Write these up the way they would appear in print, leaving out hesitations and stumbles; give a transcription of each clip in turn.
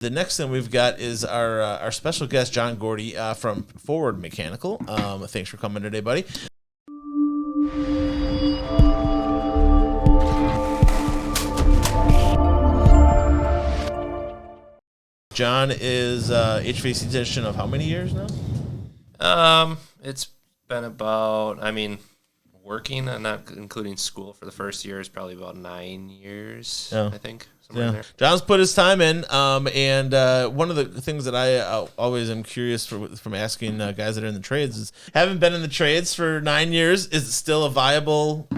The next thing we've got is our special guest, John Gorde from Forward Mechanical. Thanks for coming today, buddy. John is HVAC technician of how many years now? It's been about, working and not including school for the first year is probably about 9 years, I think. Yeah. There. John's put his time in, and one of the things that I always am curious from asking guys that are in the trades is, having been in the trades for 9 years, is it still a viable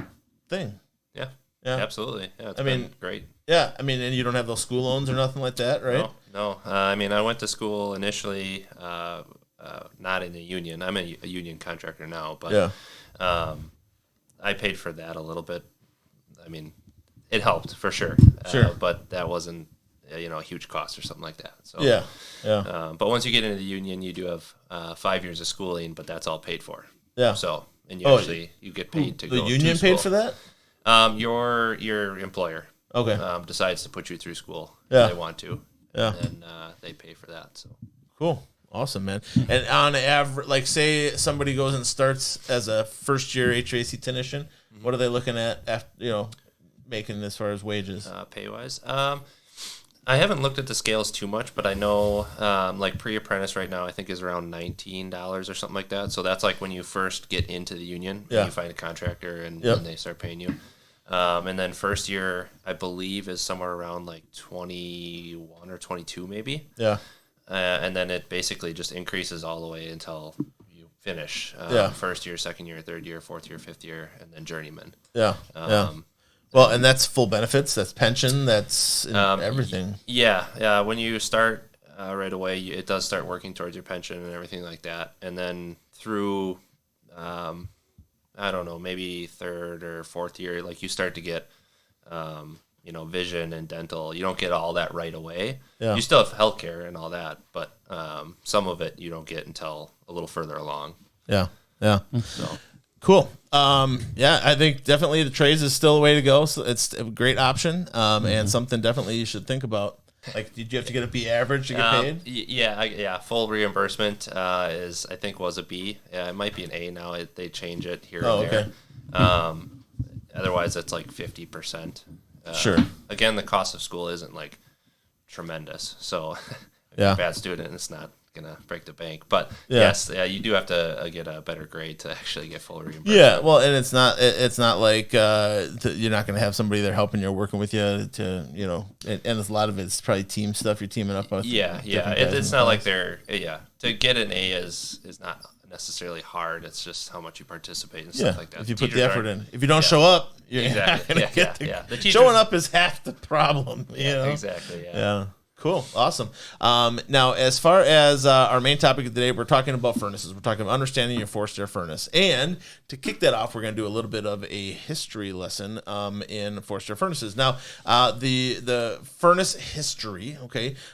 thing? Yeah, absolutely. Yeah, it's been great. Yeah, and you don't have those school loans or nothing like that, right? No. I went to school initially not in a union. I'm a union contractor now, but I paid for that a little bit. It helped for sure. But that wasn't a huge cost or something like that. So but once you get into the union, you do have 5 years of schooling, but that's all paid for. Yeah. So you get paid to go to school. The union paid for that? Your employer decides to put you through school if they want to. Yeah. And they pay for that. So cool. Awesome, man. And on average, like, say somebody goes and starts as a first-year HVAC technician, what are they looking at after, making as far as wages? Pay-wise? I haven't looked at the scales too much, but I know, like, pre-apprentice right now I think is around $19 or something like that. So that's like when you first get into the union, you find a contractor, and they start paying you. And then first year, I believe, is somewhere around like 21 or 22 maybe. Yeah. And then it basically just increases all the way until you finish. First year, second year, third year, fourth year, fifth year, and then journeyman. Yeah. Well, and that's full benefits. That's pension. That's everything. Yeah. When you start right away, it does start working towards your pension and everything like that. And then through, I don't know, maybe third or fourth year, like, you start to get, vision and dental. You don't get all that right away. Yeah. You still have healthcare and all that, but some of it you don't get until a little further along. Yeah. So cool. I think definitely the trades is still a way to go. So it's a great option, and something definitely you should think about. Like, did you have to get a B average to get paid? Yeah. Full reimbursement was a B. Yeah, it might be an A now. They change it here and there. Okay. Otherwise, it's like 50%. Sure. Again, the cost of school isn't like tremendous, so if you're a bad student, it's not gonna break the bank. But yes, you do have to get a better grade to actually get full reimbursement. Yeah, well, and it's not like you're not gonna have somebody there helping you or working with you to and a lot of it's probably team stuff. You're teaming up with. It's not like they're to get an A is not necessarily hard. It's just how much you participate and stuff like that. If you put the effort in. If you don't show up, you're not going to get the showing up is half the problem. Exactly. Yeah. Cool. Awesome. Now, as far as our main topic of today, we're talking about furnaces. We're talking about understanding your forced air furnace. And to kick that off, we're going to do a little bit of a history lesson in forced air furnaces. Now, the furnace history,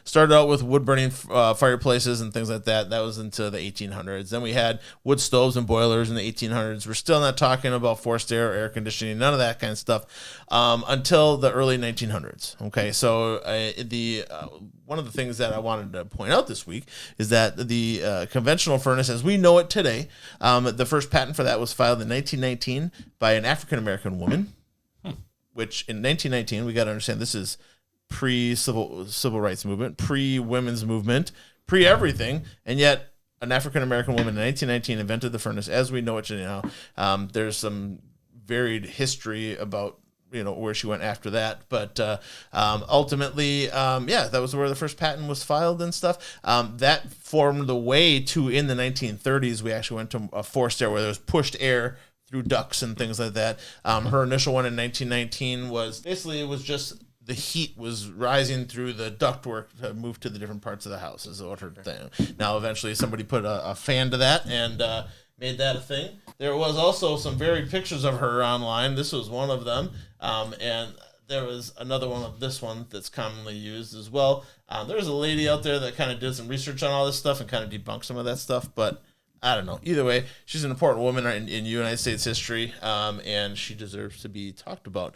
started out with wood-burning fireplaces and things like that. That was into the 1800s. Then we had wood stoves and boilers in the 1800s. We're still not talking about forced air conditioning, none of that kind of stuff until the early 1900s. Okay, so one of the things that I wanted to point out this week is that the conventional furnace, as we know it today, the first patent for that was filed in 1919 by an African-American woman, which in 1919, we got to understand, this is pre-civil rights movement, pre-women's movement, pre-everything, and yet an African-American woman in 1919 invented the furnace as we know it today now. There's some varied history about where she went after that. But ultimately, that was where the first patent was filed and stuff. That formed the way to, in the 1930s, we actually went to a forced air where there was pushed air through ducts and things like that. Her initial one in 1919 was basically, it was just the heat was rising through the ductwork to move to the different parts of the house is what her thing. Now, eventually, somebody put a fan to that and made that a thing. There was also some varied pictures of her online. This was one of them. And there was another one of this one that's commonly used as well. There's a lady out there that kind of did some research on all this stuff and kind of debunked some of that stuff. But I don't know. Either way, she's an important woman in United States history, and she deserves to be talked about.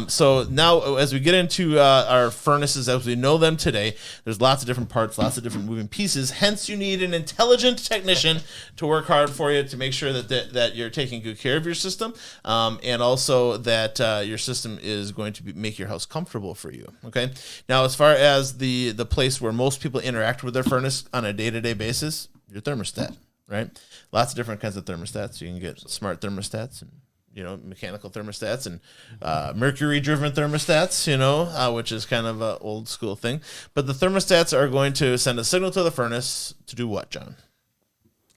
So now, as we get into our furnaces as we know them today, there's lots of different parts, lots of different moving pieces. Hence, you need an intelligent technician to work hard for you to make sure that you're taking good care of your system, and also that your system is going to make your house comfortable for you. Okay. Now, as far as the place where most people interact with their furnace on a day-to-day basis, your thermostat. Right, lots of different kinds of thermostats. You can get smart thermostats and mechanical thermostats and mercury-driven thermostats. Which is kind of an old school thing. But the thermostats are going to send a signal to the furnace to do what, John?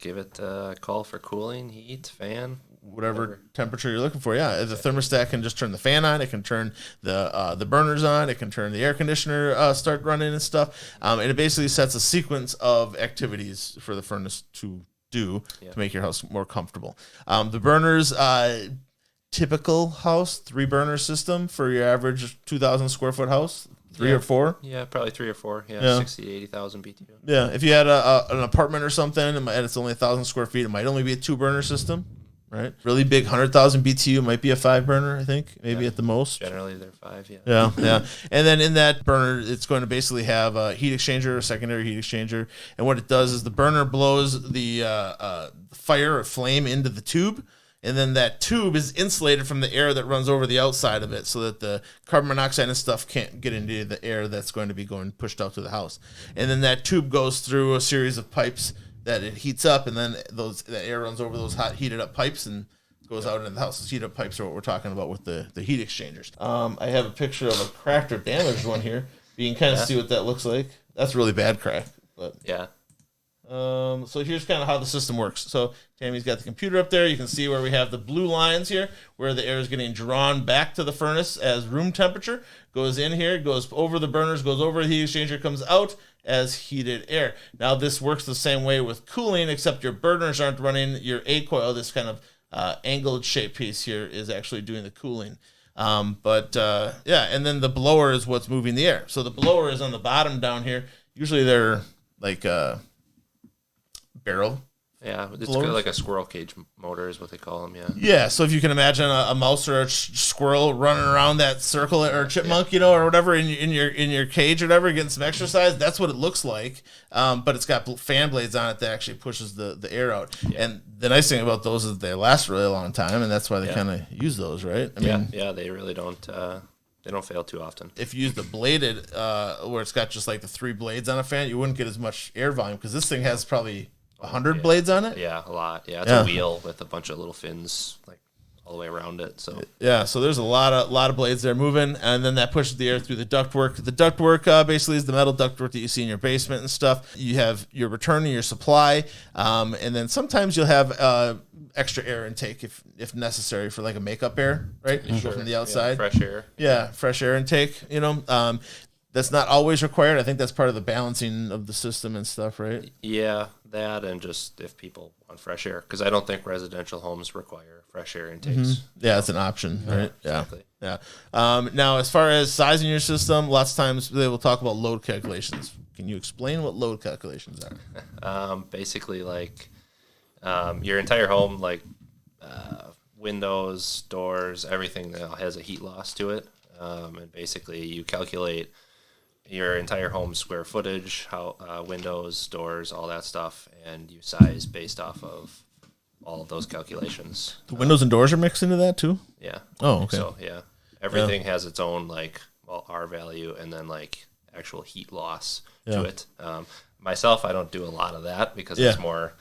Give it a call for cooling, heat, fan, whatever temperature you're looking for. Yeah, the thermostat can just turn the fan on. It can turn the burners on. It can turn the air conditioner start running and stuff. And it basically sets a sequence of activities for the furnace to do to make your house more comfortable. The burners, typical house, 3-burner system for your average 2,000 square foot house, 3 or 4. Yeah, probably 3 or 4. Yeah, 60 to 80,000 BTU. Yeah, if you had an apartment or something and it's only 1,000 square feet, it might only be a 2-burner system. Right, really big 100,000 BTU might be a 5-burner, I think, maybe at the most. Generally, they're 5. Yeah. And then in that burner, it's going to basically have a heat exchanger, a secondary heat exchanger, and what it does is the burner blows the fire or flame into the tube, and then that tube is insulated from the air that runs over the outside of it, so that the carbon monoxide and stuff can't get into the air that's going to be pushed out to the house. And then that tube goes through a series of pipes that it heats up, and then the air runs over those hot heated up pipes and goes out into the house. Those heat up pipes are what we're talking about with the heat exchangers. I have a picture of a cracked or damaged one here. You can kind of see what that looks like. That's really bad crack. But yeah. So here's kind of how the system works. So Tammy's got the computer up there. You can see where we have the blue lines here, where the air is getting drawn back to the furnace as room temperature. Goes in here, goes over the burners, goes over the heat exchanger, comes out as heated air. Now this works the same way with cooling, except your burners aren't running. Your A coil, this kind of angled shape piece here, is actually doing the cooling. And then the blower is what's moving the air. So the blower is on the bottom down here. Usually they're like barrel. Yeah, it's kind of like a squirrel cage motor is what they call them, Yeah, so if you can imagine a mouse or a squirrel running around that circle or a chipmunk, or whatever in your cage or whatever, getting some exercise, that's what it looks like. But it's got fan blades on it that actually pushes the air out. Yeah. And the nice thing about those is they last a really long time, and that's why they kind of use those, right? I mean, they really don't. They don't fail too often. If you use the bladed, where it's got just like the 3 blades on a fan, you wouldn't get as much air volume because this thing has probably 100 blades on it? Yeah, a lot. Yeah, it's a wheel with a bunch of little fins like all the way around it. So so there's a lot of blades there moving, and then that pushes the air through the ductwork. The ductwork basically is the metal ductwork that you see in your basement and stuff. You have your return and your supply, and then sometimes you'll have extra air intake if necessary for like a makeup air, right? Sure. From the outside, fresh air. Yeah, fresh air intake. That's not always required. I think that's part of the balancing of the system and stuff, right? Yeah, that and just if people want fresh air, because I don't think residential homes require fresh air intakes. Mm-hmm. Yeah, it's an option, right? Exactly. Yeah. Now, as far as sizing your system, lots of times they will talk about load calculations. Can you explain what load calculations are? Basically, like your entire home, like windows, doors, everything that has a heat loss to it, and basically you calculate your entire home square footage, how windows, doors, all that stuff, and you size based off of all of those calculations. The windows and doors are mixed into that too? Yeah. Oh, okay. So everything has its own R value and then like actual heat loss to it. Myself, I don't do a lot of that because it's more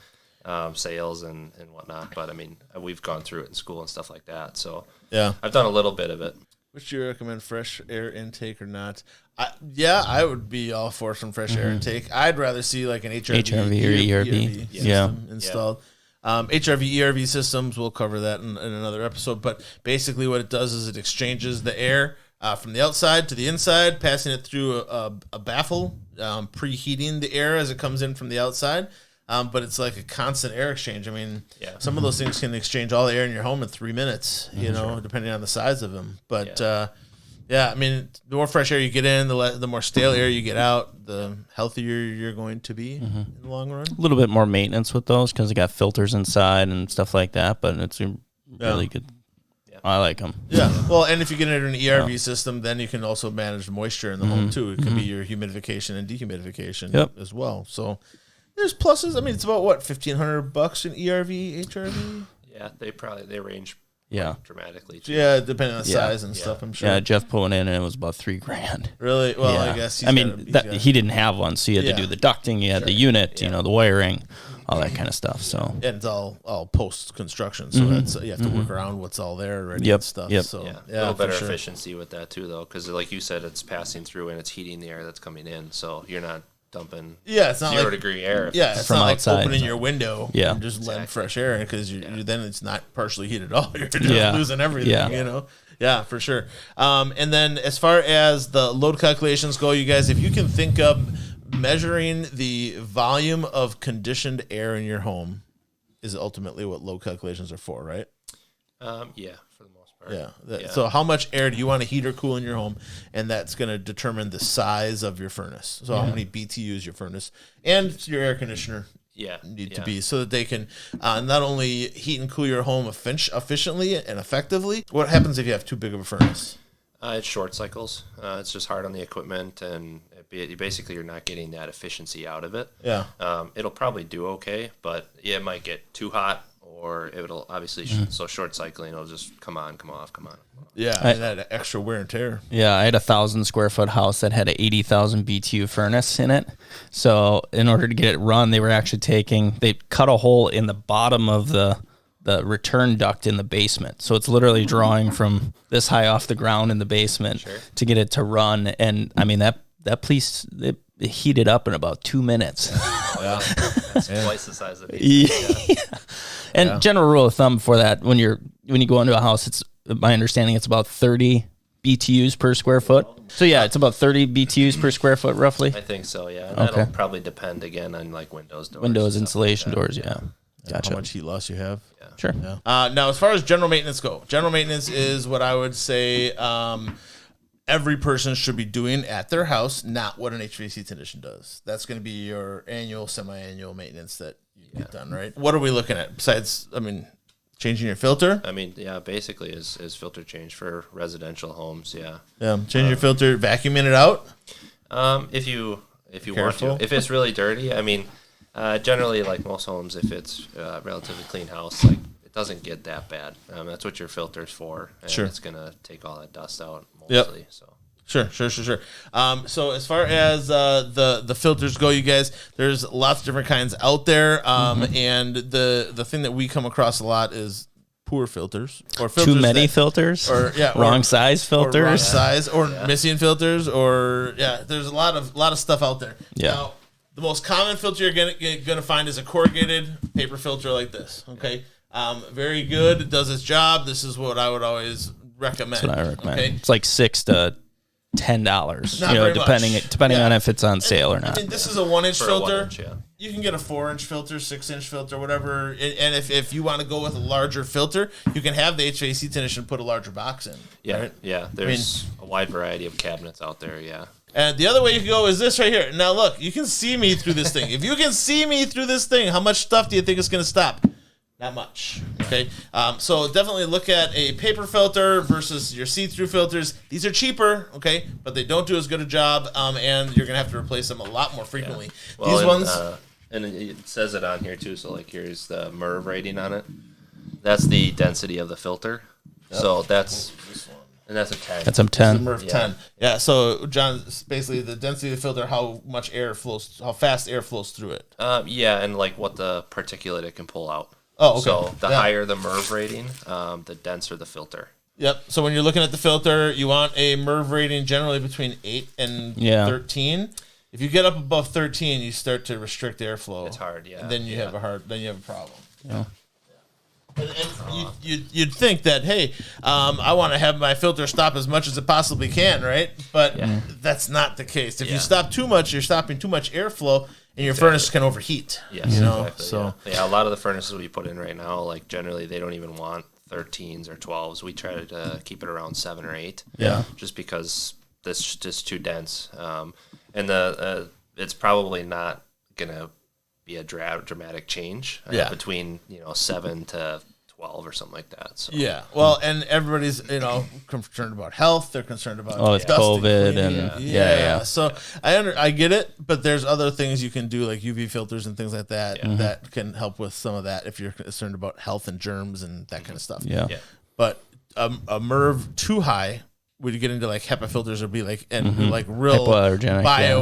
sales and whatnot. But I mean, we've gone through it in school and stuff like that. So I've done a little bit of it. Would you recommend fresh air intake or not? I would be all for some fresh air intake. I'd rather see like an HRV or ERV system installed. HRV, ERV systems, we'll cover that in another episode. But basically what it does is it exchanges the air from the outside to the inside, passing it through a baffle, preheating the air as it comes in from the outside. But it's like a constant air exchange. I mean, some of those things can exchange all the air in your home in 3 minutes, depending on the size of them. But Yeah, I mean, the more fresh air you get in, the more stale air you get out, the healthier you're going to be in the long run. A little bit more maintenance with those because they got filters inside and stuff like that, but it's really good. Yeah. I like them. Yeah. Well, and if you get into an ERV system, then you can also manage moisture in the home too. It can be your humidification and dehumidification as well. So there's pluses. I mean, it's about what, $1,500 in ERV, HRV? Yeah, they range dramatically too. Yeah, depending on the size and stuff, I'm sure. Yeah, Jeff put one in and it was about $3,000. Really? Well, I guess he didn't have one, so you had to do the ducting, you had the unit, the wiring, all that kind of stuff. So and it's all post construction, so that's you have to work around what's all there already and stuff. So a little better efficiency with that too, though, because like you said, it's passing through and it's heating the air that's coming in, so you're not dumping it's not 0 degree air. It's from not outside. like opening your window and just letting fresh air in, because then it's not partially heated at all. You're just losing everything, you know? Yeah, for sure. And then as far as the load calculations go, you guys, if you can think of measuring the volume of conditioned air in your home is ultimately what load calculations are for, right? Yeah, for the most part. So how much air do you want to heat or cool in your home? And that's going to determine the size of your furnace. So how many BTUs your furnace and your air conditioner need to be, so that they can not only heat and cool your home efficiently and effectively. What happens if you have too big of a furnace? It's short cycles. It's just hard on the equipment, and basically you're not getting that efficiency out of it. Yeah. It'll probably do okay, but it might get too hot, or it'll obviously so short cycling, it'll just come on, come off. Yeah, and that extra wear and tear. Yeah, I had a 1,000 square foot house that had an 80,000 BTU furnace in it. So in order to get it run, they cut a hole in the bottom of the return duct in the basement. So it's literally drawing from this high off the ground in the basement to get it to run. And I mean, that place, it heated up in about 2 minutes. That's twice the size of it. And general rule of thumb for that, when you go into a house, it's my understanding it's about 30 BTUs per square foot. So it's about 30 BTUs per square foot roughly. I think so. Yeah, and that'll probably depend again on like windows, insulation doors. Yeah, gotcha. How much heat loss you have? Sure. Yeah. Now, as far as general maintenance go, general maintenance is what I would say every person should be doing at their house, not what an HVAC technician does. That's going to be your annual, semi-annual maintenance that you get done, right? What are we looking at besides, changing your filter? Basically is filter change for residential homes. Yeah, change your filter, vacuuming it out. If you want to. If it's really dirty, generally, like most homes, if it's a relatively clean house, like it doesn't get that bad. That's what your filter's for, and it's gonna take all that dust out mostly. So. Sure. So as far as the filters go, you guys, there's lots of different kinds out there, and the thing that we come across a lot is poor filters, or filters too many filters, or wrong size filters, or wrong size, or missing filters, or there's a lot of stuff out there. Now, the most common filter you're gonna find is a corrugated paper filter like this. Okay, very good. It does its job. This is what I would always recommend. That's what I recommend. Okay? It's like $6 to $10, depending on if it's on sale or not. This is a 1-inch filter. You can get a 4-inch filter, 6-inch filter, whatever. And if you want to go with a larger filter, you can have the HVAC technician put a larger box in. Yeah, right? Yeah. There's a wide variety of cabinets out there. Yeah. And the other way you can go is this right here. Now look, you can see me through this thing. If you can see me through this thing, how much stuff do you think is going to stop? Not much. Okay. So definitely look at a paper filter versus your see-through filters. These are cheaper, okay, but they don't do as good a job, and you're gonna have to replace them a lot more frequently. Yeah. Well, these ones, and it says it on here too. So like, here's the MERV rating on it. That's the density of the filter. Yep. So that's a 10. That's a 10. It's a MERV 10. Yeah. So John, basically the density of the filter, how fast air flows through it. And like what the particulate it can pull out. Oh, okay. So the higher the MERV rating, the denser the filter. Yep. So when you're looking at the filter, you want a MERV rating generally between 8 and 13. If you get up above 13, you start to restrict airflow. It's hard, And then you have a problem. Yeah. And you'd think that, hey, I want to have my filter stop as much as it possibly can, right? But that's not the case. If you stop too much, you're stopping too much airflow, and your furnace can overheat. Yes, exactly. So a lot of the furnaces we put in right now, like generally they don't even want 13s or 12s. We try to keep it around 7 or 8. Yeah. Just because this just too dense. And it's probably not gonna be a dramatic change between 7 to 12 or something like that. So Yeah, well, and everybody's concerned about health. They're concerned about it's COVID and So I get it, but there's other things you can do like UV filters and things like that that can help with some of that if you're concerned about health and germs and that kind of stuff. Yeah. But a MERV too high would get into like HEPA filters or be like like real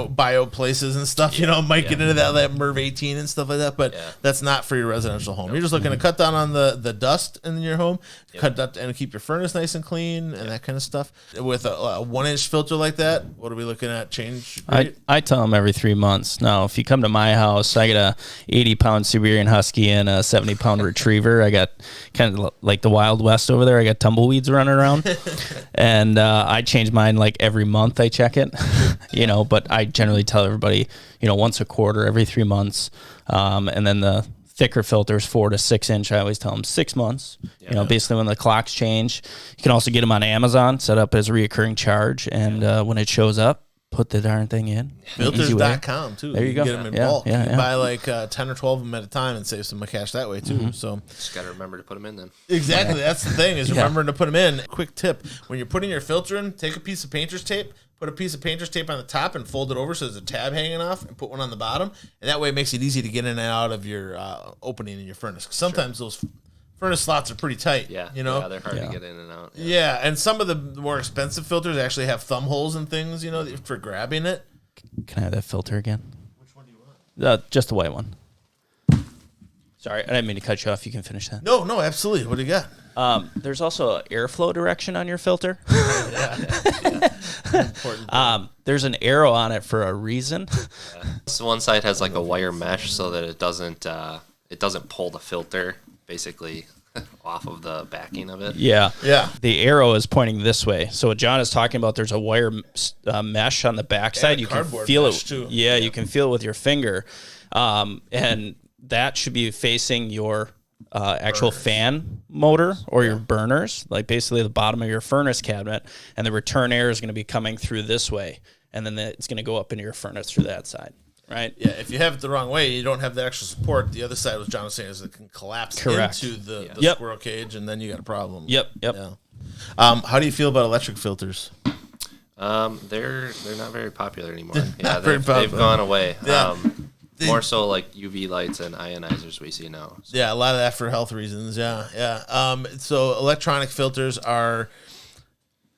bio places and stuff, might get into that MERV 18 and stuff like that, but that's not for your residential home. You're just looking to cut down on the dust in your home, cut that and keep your furnace nice and clean and that kind of stuff. With a 1-inch filter like that, what are we looking at change rate? I tell them every 3 months. Now, if you come to my house, I got a 80-pound Siberian Husky and a 70-pound Retriever. I got kind of like the Wild West over there. I got tumbleweeds running around. And I change mine like every month. I check it, but I generally tell everybody, once a quarter, every 3 months. And then the thicker filters, 4 to 6 inch, I always tell them 6 months. Basically when the clocks change. You can also get them on Amazon, set up as a reoccurring charge. And when it shows up, put the darn thing in. Filters.com too. There you go. Get them in bulk. You can buy like 10 or 12 of them at a time and save some cash that way too. So just got to remember to put them in then. Exactly. That's the thing is remembering to put them in. Quick tip. When you're putting your filter in, take a piece of painter's tape, put a piece of painter's tape on the top and fold it over so there's a tab hanging off and put one on the bottom. And that way it makes it easy to get in and out of your opening in your furnace. 'Cause sometimes those furnace slots are pretty tight. Yeah, they're hard to get in and out. Yeah, and some of the more expensive filters actually have thumb holes and things, for grabbing it. Can I have that filter again? Which one do you want? Just the white one. Sorry, I didn't mean to cut you off. You can finish that. No, absolutely. What do you got? There's also an airflow direction on your filter. Important. There's an arrow on it for a reason. So one side has like a wire mesh so that it doesn't pull the filter basically off of the backing of it. Yeah. The arrow is pointing this way. So what John is talking about, there's a wire mesh on the backside. You can feel it too. Yeah, you can feel it with your finger. And that should be facing your actual fan motor or your burners, like basically the bottom of your furnace cabinet, and the return air is going to be coming through this way, and then it's going to go up into your furnace through that side. Right. Yeah. If you have it the wrong way, you don't have the extra support. The other side, what John was saying, is it can collapse into the squirrel cage, and then you got a problem. Yep. Yeah. How do you feel about electric filters? They're not very popular anymore. Yeah, very popular. They've gone away. Yeah. More so like UV lights and ionizers we see now. So. Yeah, a lot of that for health reasons. Yeah. So electronic filters are.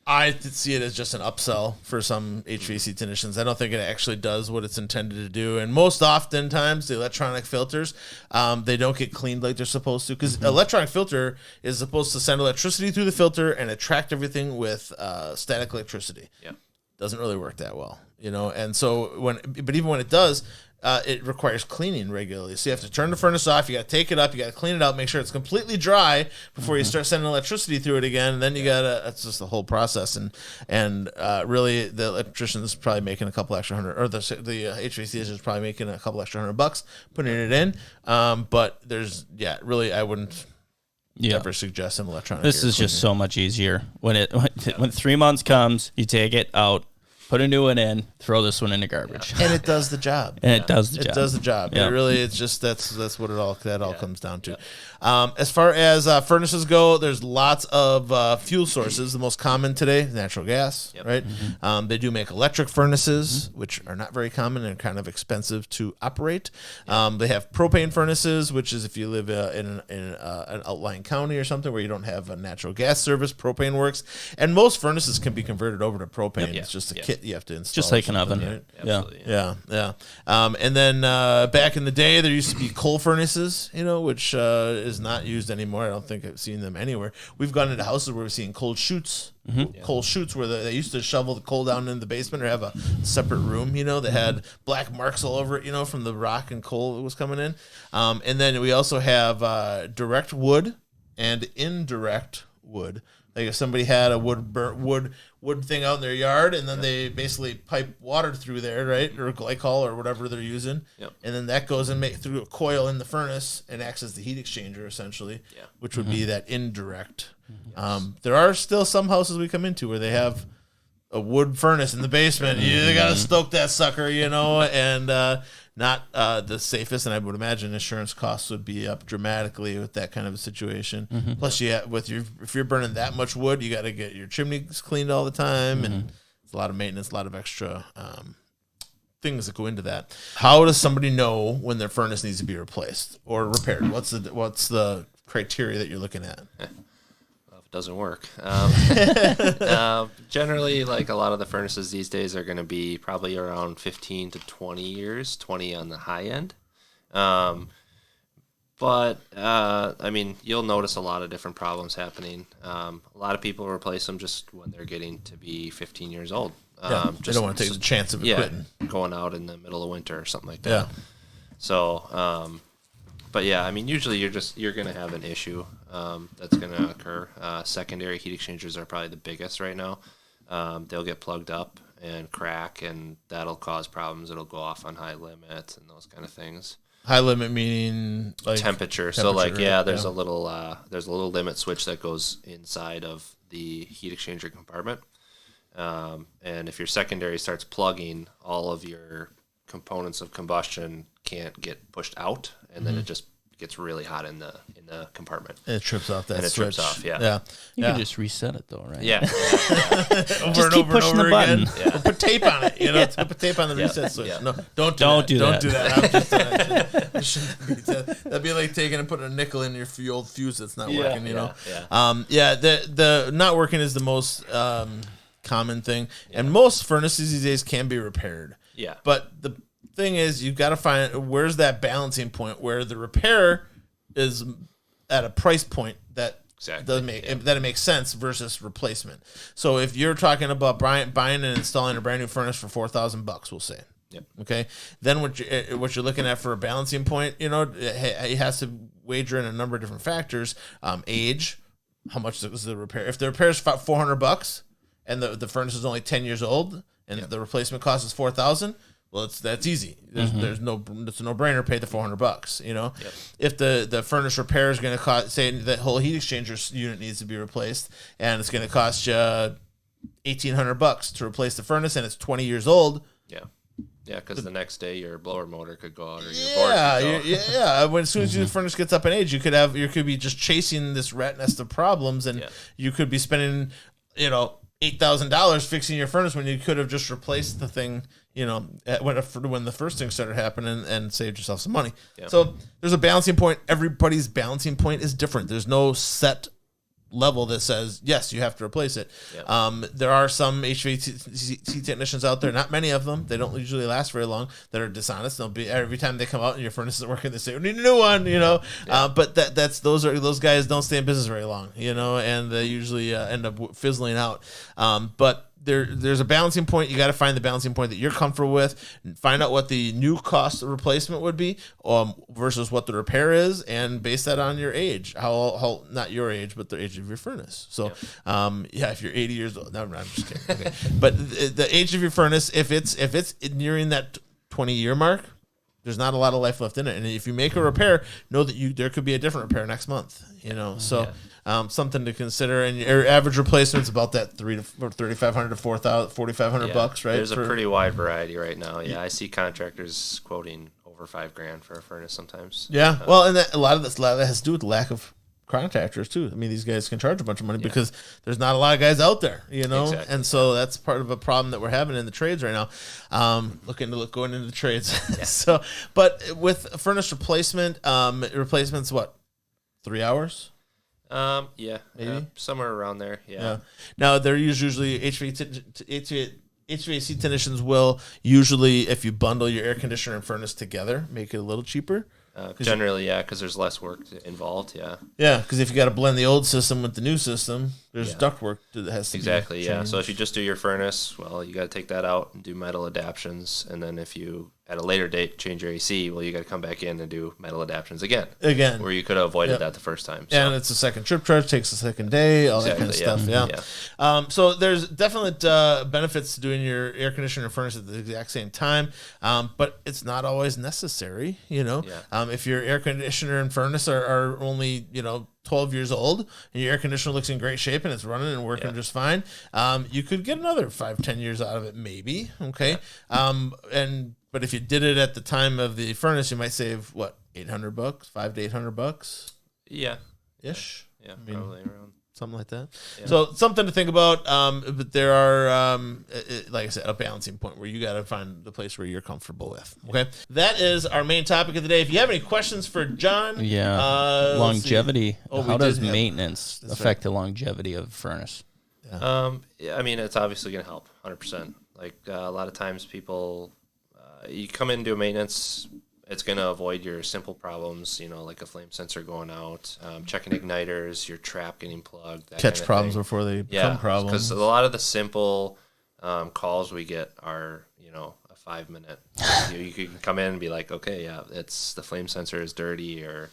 I see it as just an upsell for some HVAC technicians. I don't think it actually does what it's intended to do. And most oftentimes, the electronic filters, they don't get cleaned like they're supposed to. Because electronic filter is supposed to send electricity through the filter and attract everything with static electricity. Yeah, doesn't really work that well, And so even when it does, it requires cleaning regularly. So you have to turn the furnace off. You got to take it up. You got to clean it out. Make sure it's completely dry before you start sending electricity through it again. And then you got to. That's just the whole process. And really, the electrician is probably making a couple extra hundred, or the HVAC is probably making a couple extra $100 putting it in. But really, I wouldn't. Ever suggest an electronic. This is just so much easier. When 3 months comes, you take it out. Put a new one in, throw this one in the garbage. And it does the job. It does the job. Yeah. It really, it's just, that's what it all comes down to. As far as furnaces go, there's lots of fuel sources. The most common today, natural gas, right? Mm-hmm. They do make electric furnaces, which are not very common and kind of expensive to operate. They have propane furnaces, which is if you live in an outlying county or something where you don't have a natural gas service, propane works. And most furnaces can be converted over to propane. It's just a kit you have to install. Just like an oven. Right? Yeah. And then back in the day, there used to be coal furnaces, which is not used anymore. I don't think I've seen them anywhere. We've gone into houses where we've seen coal chutes. Coal chutes where they used to shovel the coal down in the basement or have a separate room, that had black marks all over it, from the rock and coal that was coming in. And then we also have direct wood and indirect wood Like if somebody had a wood thing out in their yard, and then they basically pipe water through there, right, or glycol or whatever they're using, and then that goes and through a coil in the furnace and acts as the heat exchanger essentially, which would be that indirect. There are still some houses we come into where they have a wood furnace in the basement. You got to stoke that sucker, and not the safest, and I would imagine insurance costs would be up dramatically with that kind of a situation. Plus, if you're burning that much wood, you got to get your chimneys cleaned all the time, and it's a lot of maintenance, a lot of extra things that go into that. How does somebody know when their furnace needs to be replaced or repaired? What's the criteria that you're looking at? Doesn't work. Generally, like a lot of the furnaces these days are going to be probably around 15 to 20 years, 20 on the high end. But I mean, you'll notice a lot of different problems happening. A lot of people replace them just when they're getting to be 15 years old. They don't want to take the chance of it quitting. Going out in the middle of winter or something like that. So, but yeah, I mean, usually you're going to have an issue that's going to occur. Secondary heat exchangers are probably the biggest right now. They'll get plugged up and crack, and that'll cause problems. It'll go off on high limits and those kind of things. High limit meaning like temperature. So like there's a little limit switch that goes inside of the heat exchanger compartment, and if your secondary starts plugging, all of your components of combustion can't get pushed out, and then it just gets really hot in the compartment. And it trips off that and it switch. Trips off, You can just reset it though, right? Yeah. Over and over and over again. Or put tape on it, put tape on the reset switch. No, don't do that. I'm just that'd be like taking and putting a nickel in your old fuse that's not working, the not working is the most common thing. And most furnaces these days can be repaired. Yeah. But the thing is, you've got to find where's that balancing point where the repair is at a price point that that it makes sense versus replacement. So if you're talking about buying and installing a brand new furnace for $4,000, we'll say. Yep. Okay. Then what you're looking at for a balancing point, it has to wager in a number of different factors. Age, how much is the repair? If the repair is $400 and the furnace is only 10 years old and the replacement cost is $4,000. Well, that's easy. It's a no-brainer. Pay the $400. If the furnace repair is going to cost, say the whole heat exchanger unit needs to be replaced, and it's going to cost you $1,800 to replace the furnace, and it's 20 years old. Yeah, because the next day your blower motor could go out or your board could go out. When as soon as your furnace gets up in age, you could be just chasing this rat nest of problems, and you could be spending $8,000 fixing your furnace when you could have just replaced the thing. When the first thing started happening and saved yourself some money. So there's a balancing point. Everybody's balancing point is different. There's no set level that says, yes, you have to replace it. There are some HVAC technicians out there, not many of them, they don't usually last very long, that are dishonest. They'll be, every time they come out and your furnace isn't working, they say, we need a new one, but those guys don't stay in business very long, and they usually end up fizzling out. But there's a balancing point. You got to find the balancing point that you're comfortable with. Find out what the new cost of replacement would be versus what the repair is, and base that on your age. How not your age, but the age of your furnace. So, if you're 80 years old, no, I'm just kidding. Okay. But the age of your furnace, if it's nearing that 20-year mark, there's not a lot of life left in it. And if you make a repair, know that there could be a different repair next month. Something to consider. And your average replacement's about that $3,500 to $4,500, right? There's a pretty wide variety right now. I see contractors quoting over $5,000 for a furnace sometimes. Well, and a lot of that has to do with the lack of contractors too. I mean, these guys can charge a bunch of money because there's not a lot of guys out there, Exactly. And so that's part of a problem that we're having in the trades right now. Going into the trades. But with furnace replacement, replacement's what, 3 hours? Maybe somewhere around there. Now they're usually HVAC technicians will usually, if you bundle your air conditioner and furnace together, make it a little cheaper. Generally, because there's less work involved. Because if you got to blend the old system with the new system, there's duct work that has to be changed. So if you just do your furnace, well, you got to take that out and do metal adaptions, and then if you at a later date change your AC, well, you got to come back in and do metal adaptions again, where you could have avoided that the first time. So. And it's a second trip charge, takes a second day, all that kind of stuff. Yeah. So there's definite benefits to doing your air conditioner and furnace at the exact same time, but it's not always necessary. If your air conditioner and furnace are only 12 years old and your air conditioner looks in great shape and it's running and working just fine, you could get another 5-10 years out of it, maybe. Okay. But if you did it at the time of the furnace, you might save what, $800, $500 to $800. Yeah. Ish. Yeah. Probably around something like that. Yeah. So something to think about. But there are, like I said, a balancing point where you got to find the place where you're comfortable with. Okay. That is our main topic of the day. If you have any questions for John, longevity. How does maintenance affect the longevity of a furnace? I mean, it's obviously going to help 100%. Like a lot of times people, you come in and do maintenance, it's going to avoid your simple problems, like a flame sensor going out, checking igniters, your trap getting plugged. That catch kind of problems thing. Before they become problems. Because a lot of the simple calls we get are, a 5-minute. You can come in and be like, okay, it's the flame sensor is dirty, or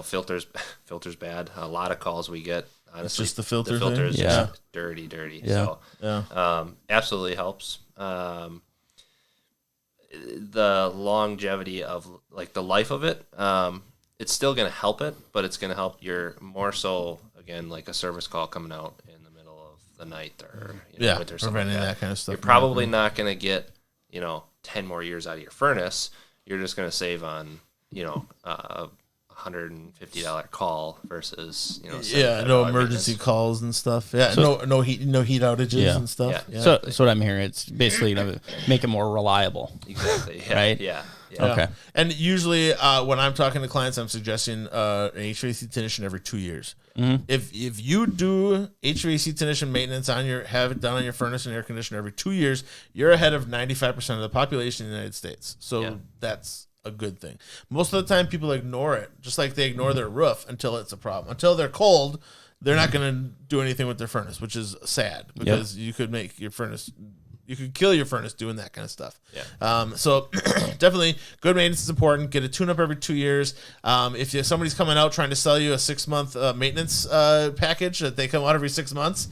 filters bad. A lot of calls we get, honestly, it's just the filter. The filter is thing? just dirty. Yeah. So absolutely helps. The longevity of like the life of it, it's still going to help it, but it's going to help your more so again like a service call coming out in the middle of the night or winter, preventing like that kind of stuff. You're probably not going to get 10 more years out of your furnace. You're just going to save on $150 call versus no emergency calls and stuff. No heat outages and stuff. So that's what I'm hearing. It's basically to make it more reliable. Exactly. Right. Yeah. Okay. And usually when I'm talking to clients, I'm suggesting an HVAC technician every 2 years. Mm-hmm. If you do HVAC technician maintenance have it done on your furnace and air conditioner every 2 years, you're ahead of 95% of the population in the United States. So that's a good thing. Most of the time people ignore it, just like they ignore their roof until it's a problem. Until they're cold, they're not going to do anything with their furnace, which is sad because you could make your furnace, you could kill your furnace doing that kind of stuff. So definitely good maintenance is important. Get a tune up every 2 years. If somebody's coming out trying to sell you a 6-month maintenance package that they come out every 6 months,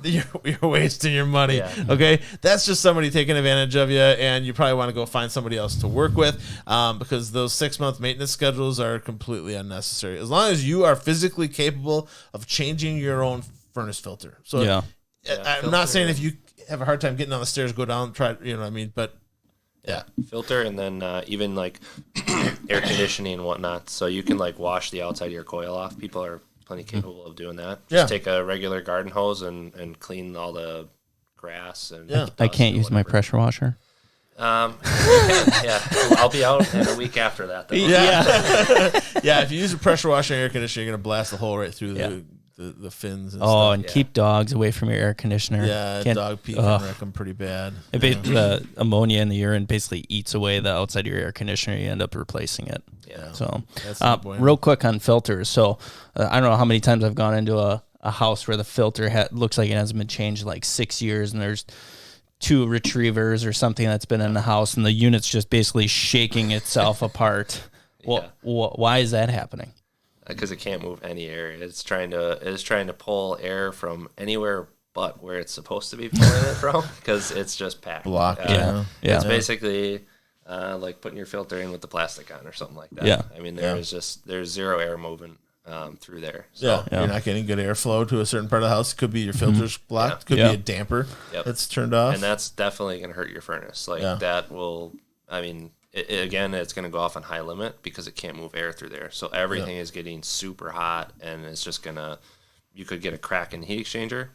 you're wasting your money. Okay, that's just somebody taking advantage of you, and you probably want to go find somebody else to work with because those 6-month maintenance schedules are completely unnecessary. As long as you are physically capable of changing your own furnace filter. So I'm not saying if you have a hard time getting on the stairs, go down, try, but filter, and then even like air conditioning and whatnot, so you can like wash the outside of your coil off. People are plenty capable of doing that. Just take a regular garden hose and clean all the grass and I can't use my pressure washer. I'll be out in a week after that though. If you use a pressure washer and air conditioner, you're gonna blast the hole right through the fins and stuff. And keep dogs away from your air conditioner. Dog pee can wreck them pretty bad. The ammonia in the urine basically eats away the outside of your air conditioner. You end up replacing it. So real quick on filters. So I don't know how many times I've gone into a house where the filter looks like it hasn't been changed in like 6 years, and there's 2 retrievers or something that's been in the house, and the unit's just basically shaking itself apart. Why is that happening? Because it can't move any air. It's trying to pull air from anywhere but where it's supposed to be pulling it from, because it's just packed. Blocked. It's basically like putting your filter in with the plastic on or something like that. I mean, there's zero air moving through there. So, you're not getting good airflow to a certain part of the house. Could be your filter's blocked. Could be a damper that's turned off. And that's definitely going to hurt your furnace. That will, I mean, again, it's going to go off on high limit because it can't move air through there. So everything is getting super hot, and it's just going to, you could get a crack in the heat exchanger.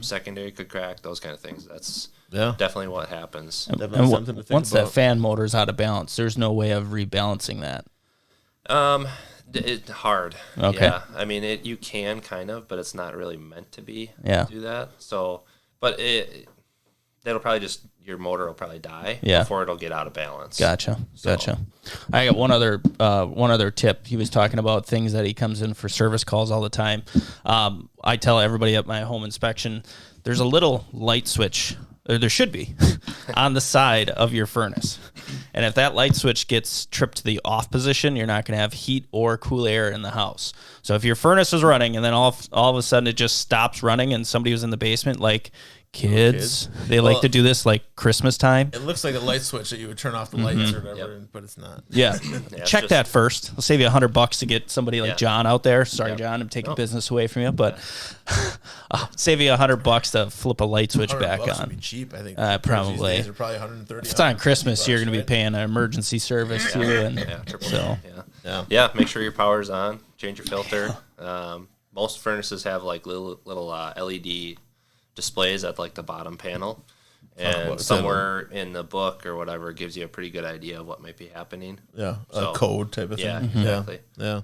Secondary could crack, those kind of things. That's definitely what happens. And once that fan motor's out of balance, there's no way of rebalancing that. It's hard. Okay. Yeah. I mean, you can kind of, but it's not really meant to be. Do that. So, but that'll probably just, your motor will probably die before it'll get out of balance. Gotcha. I got one other tip. He was talking about things that he comes in for service calls all the time. I tell everybody at my home inspection, there's a little light switch, or there should be, on the side of your furnace. And if that light switch gets tripped to the off position, you're not going to have heat or cool air in the house. So if your furnace is running and then all of a sudden it just stops running and somebody was in the basement, like kids, they like to do this like Christmas time. It looks like a light switch that you would turn off the lights or whatever, but it's not. Yeah. Check that first. I'll save you $100 to get somebody like John out there. Sorry, John, I'm taking business away from you, but I'll save you $100 to flip a light switch back on. Would be cheap, I think. Probably. These are probably 130. If it's on Christmas, you're going to be paying an emergency service too, and yeah. Make sure your power's on. Change your filter. Most furnaces have like little LED displays at like the bottom panel, and somewhere in the book or whatever gives you a pretty good idea of what might be happening. A code type of thing. Yeah, exactly. Yeah.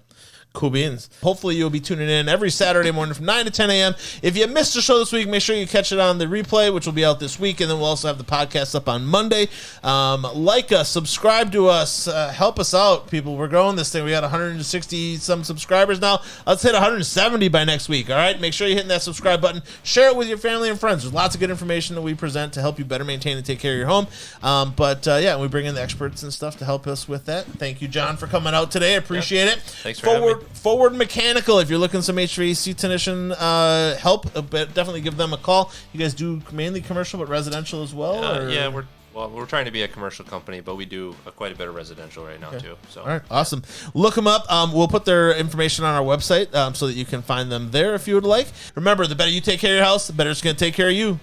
Cool beans. Hopefully you'll be tuning in every Saturday morning from 9 to 10 a.m. If you missed the show this week, make sure you catch it on the replay, which will be out this week, and then we'll also have the podcast up on Monday. Like us, subscribe to us, help us out, people. We're growing this thing. We got 160 some subscribers now. Let's hit 170 by next week, all right? Make sure you're hitting that subscribe button. Share it with your family and friends. There's lots of good information that we present to help you better maintain and take care of your home. We bring in the experts and stuff to help us with that. Thank you, John, for coming out today. I appreciate it. Thanks for having me. Forward Mechanical, if you're looking some HVAC technician help, definitely give them a call. You guys do mainly commercial, but residential as well? Yeah, we're trying to be a commercial company, but we do quite a bit of residential right now too. So all right, awesome. Look them up. We'll put their information on our website so that you can find them there if you would like. Remember, the better you take care of your house, the better it's going to take care of you.